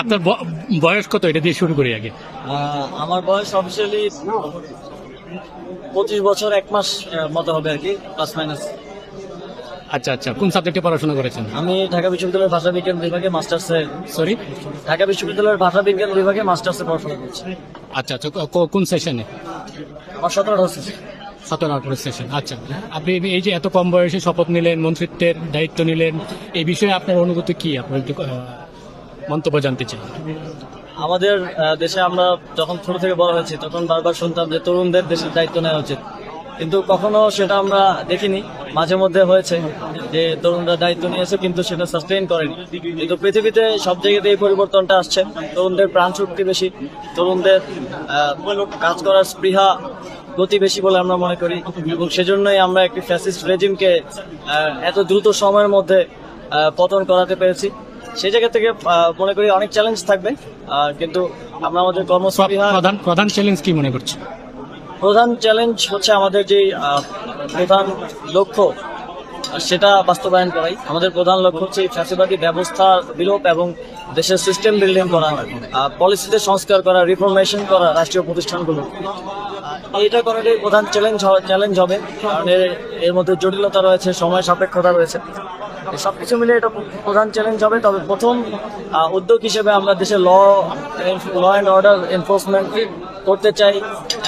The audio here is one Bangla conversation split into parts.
আপনার বয়স কত, এটা দিয়ে শুরু করি আগে। আমার বয়স অফিসিয়ালি 25 বছর 1 মাস মতো হবে আর কি, প্লাস মাইনাস। আচ্ছা আচ্ছা, কোন সাবজেক্টে পড়াশোনা করেছেন? আমি ঢাকা বিশ্ববিদ্যালয়ের ভাষা বিজ্ঞান বিভাগে মাস্টার্সে সরি, ঢাকা বিশ্ববিদ্যালয়ের ভাষা বিজ্ঞান বিভাগে মাস্টার্সে পড়াশোনা করছি। আচ্ছা আচ্ছা, কোন সেশনে? আমার 17 হচ্ছে। 17-18 সেশন। আচ্ছা, আপনি এই যে এত কম বয়সে শপথ নিলেন, মন্ত্রিত্বের দায়িত্ব নিলেন, এই বিষয়ে আপনার অনুভূতি কি? আপনার একটু মন্তব্য জানতে চাই। আমাদের দেশে আমরা যখন ছোট থেকে বড় হয়েছি তখন বারবার শুনতাম যে তরুণদের দেশের দায়িত্ব নেওয়া উচিত, কিন্তু কখনো সেটা আমরা দেখিনি। মাঝে মধ্যে হয়েছে যে তরুণরা দায়িত্ব নিয়েছে কিন্তু সেটা সাস্টেইন করেনি। কিন্তু পৃথিবীতে সব জায়গাতে এই পরিবর্তনটা আসছে। তরুণদের প্রাণ শক্তি বেশি, তরুণদের কাজ করার স্পৃহা গতি বেশি বলে আমরা মনে করি, এবং সেজন্যই আমরা একটি ফ্যাসিস্ট রেজিমকে এত দ্রুত সময়ের মধ্যে পতন করাতে পেরেছি। সেই জায়গা থেকে মনে করি অনেক চ্যালেঞ্জ থাকবে, কিন্তু আমরা আমাদের কর্মস্পৃহা। প্রধান চ্যালেঞ্জ কি মনে করছেন? প্রধান চ্যালেঞ্জ হচ্ছে আমাদের যে প্রধান লক্ষ্য সেটা বাস্তবায়ন করাই। আমাদের প্রধান লক্ষ্য হচ্ছে ফ্যাসিবাদী ব্যবস্থার বিলোপ এবং দেশের সিস্টেম বিল্ডিং করা, পলিসিতে সংস্কার করা, রিফরমেশন করা রাষ্ট্রীয় প্রতিষ্ঠানগুলো। এটা করাটাই প্রধান চ্যালেঞ্জ হবে, কারণ এর মধ্যে জটিলতা রয়েছে, সময় সাপেক্ষতা রয়েছে। সবকিছু মিলে এটা প্রধান চ্যালেঞ্জ হবে। তবে প্রথম উদ্যোগ হিসেবে আমরা দেশে ল অ্যান্ড অর্ডার এনফোর্সমেন্ট করতে চাই,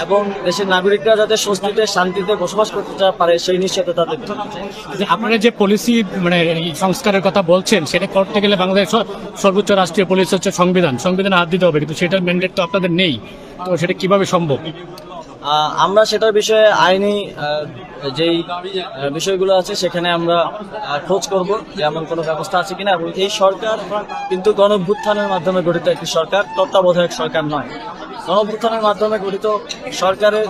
এবং দেশের নাগরিকরা যাতে স্বস্তিতে শান্তিতে বসবাস করতে পারে সেই নিশ্চয়তা তাদের। আপনারা যে পলিসি মানে সংস্কারের কথা বলছেন, সেটা করতে গেলে বাংলাদেশের সর্বোচ্চ রাষ্ট্রীয় পুলিশ হচ্ছে সংবিধানে হাত দিতে হবে, কিন্তু সেটার ম্যান্ডেট তো আপনাদের নেই। তো সেটা কিভাবে সম্ভব? আমরা সেটার বিষয়ে আইনি যেই বিষয়গুলো আছে সেখানে আমরা খোঁজ করব যে এমন কোনো ব্যবস্থা আছে কিনা। এবং এই সরকার কিন্তু গণঅভ্যুত্থানের মাধ্যমে গঠিত একটি সরকার, তত্ত্বাবধায়ক সরকার নয়। গণঅভ্যুত্থানের মাধ্যমে গঠিত সরকারের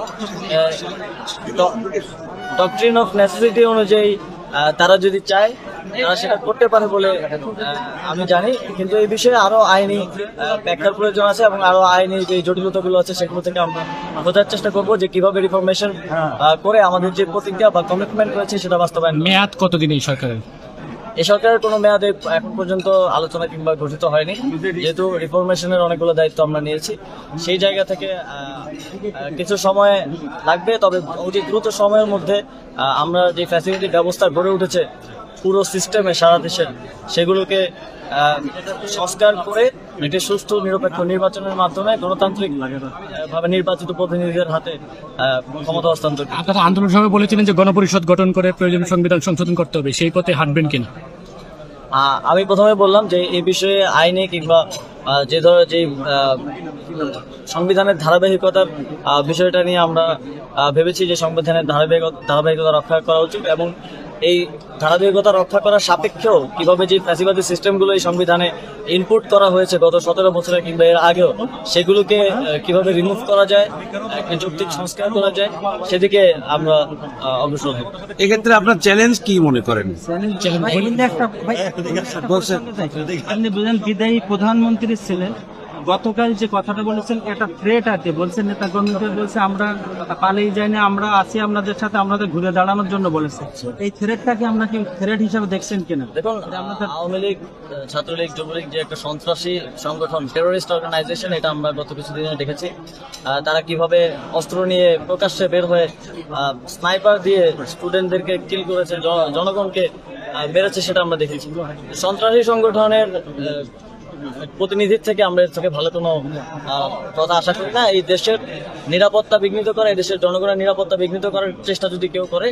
ডক্ট্রিন অফ নেসেসিটি অনুযায়ী তারা যদি চায় তারা সেটা করতে পারে বলে আমি জানি, কিন্তু এই বিষয়ে আরো আইনি ব্যাখ্যার প্রয়োজন আছে, এবং আরো আইনি যে জটিলতাগুলো আছে সেগুলো থেকে আমরা বোঝার চেষ্টা করবো যে কিভাবে রিফরমেশন করে আমাদের যে প্রতিজ্ঞা বা কমিটমেন্ট রয়েছে সেটা বাস্তবায়ন। মেয়াদ কতদিন এই সরকারের? এই সরকারের কোনো মেয়াদে এখন পর্যন্ত আলোচনা কিংবা ঘোষিত হয়নি, যেহেতু রিফরমেশনের অনেকগুলো দায়িত্ব আমরা নিয়েছি। সেই জায়গা থেকে কিছু সময় লাগবে, তবে অতি দ্রুত সময়ের মধ্যে আমরা যে ফ্যাসিলিটি ব্যবস্থা গড়ে উঠেছে পুরো সিস্টেমে সারা দেশের, সেগুলোকে সংস্কার করে একটি সুষ্ঠু নিরপেক্ষ নির্বাচনের মাধ্যমে গণতান্ত্রিক ভাবে নির্বাচিত প্রতিনিধিদের হাতে ক্ষমতা হস্তান্তর। আপনারা আন্দোলন সময় বলেছিলেন যে গণপরিষদ গঠন করে প্রয়োজনীয় সংবিধান সংশোধন করতে হবে, সেই পথে হাঁটবেন কিনা? আমি প্রথমে বললাম যে এই বিষয়ে আইনে কিংবা যে ধরনের যে সংবিধানের ধারাবাহিকতার বিষয়টা নিয়ে আমরা ভেবেছি যে সংবিধানের ধারাবাহিকতা রক্ষা করা উচিত, এবং এই ধারাবাহিকতা রক্ষা করার সাপেক্ষেও কিভাবে যে ফ্যাসিবাদী সিস্টেমগুলো এই সংবিধানে ইনপুট করা হয়েছে গত 17 বছরে কিংবা এর আগেও, সেগুলোকে কিভাবে রিমুভ করা যায়, একটা যৌক্তিক সংস্কার করা যায়, সেদিকে আমরা অগ্রসর হব। এক্ষেত্রে আপনার চ্যালেঞ্জ কি মনে করেন? আপনি বুঝেন, বিদায়ী প্রধানমন্ত্রী ছিলেন, গতকাল যে কথাটা বলেছেন এটা থ্রেট আছে, বলছেন নেতা কর্মীদের বলছে আমরা পালিয়ে যাই না, আমরা আছি আপনাদের সাথে, আমাদের ঘুরে দাঁড়ানোর জন্য বলেছে। এই থ্রেটটাকে আমরা কি থ্রেট হিসাবে দেখছেন কিনা? দেখুন, আওয়ামী লীগ, ছাত্রলীগ, যুবলীগ যে একটা সন্ত্রাসী সংগঠন, টেরোরিস্ট অর্গানাইজেশন, এটা আমরা গত কিছুদিনে দেখেছি। তারা কিভাবে অস্ত্র নিয়ে প্রকাশ্যে বের হয়ে স্নাইপার দিয়ে স্টুডেন্টদেরকে কিল করেছে, জনগণকে মেরেছে, সেটা আমরা দেখেছি। সন্ত্রাসী সংগঠনের প্রতিনিধির থেকে আমরা এর থেকে ভালো কোনো কথা আশা করি না। এই দেশের নিরাপত্তা বিঘ্নিত করা, এই দেশের জনগণের নিরাপত্তা বিঘ্নিত করার চেষ্টা যদি কেউ করে,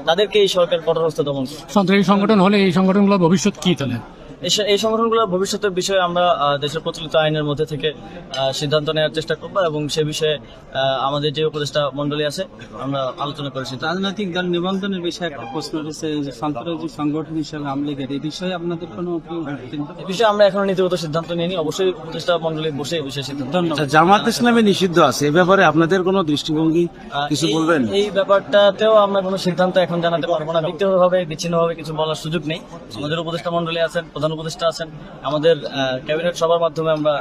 তাদেরকে এই সরকার কঠোর হস্তে দমন। সন্ত্রাসী সংগঠন হলে এই সংগঠনগুলোর ভবিষ্যৎ কি তাহলে? এই সংগঠনগুলোর ভবিষ্যতের বিষয়ে আমরা দেশের প্রচলিত আইনের মধ্যে থেকে সিদ্ধান্ত নেওয়ার চেষ্টা করবো, এবং সে বিষয়ে আমাদের যে উপদেষ্টা মন্ডলী আছে আমরা আলোচনা করেছি। রাজনৈতিক দল নিবন্ধনের বিষয়ে একটা প্রশ্ন রয়েছে যে সন্ত্রাসী সংগঠন হিসেবে আওয়ামী লীগের, এই বিষয়ে আপনাদের কোনো এই বিষয়ে আমরা এখনো নীতিগত সিদ্ধান্ত নিইনি, অবশ্যই উপদেষ্টা মন্ডলী বসে এই বিষয়ে সিদ্ধান্ত। জামাত ইসলামে নিষিদ্ধ আছে, এ ব্যাপারে আপনাদের কোনো দৃষ্টিভঙ্গি কিছু বলবেন? এই ব্যাপারটাতেও আমরা কোনো সিদ্ধান্ত এখন জানাতে পারবো না। ব্যক্তিগতভাবে বিচ্ছিন্নভাবে কিছু বলার সুযোগ নেই। আমাদের উপদেষ্টা মন্ডলী আছেন, প্রধান উপদেষ্টা আছেন, আমাদের ক্যাবিনেট সভার মাধ্যমে আমরা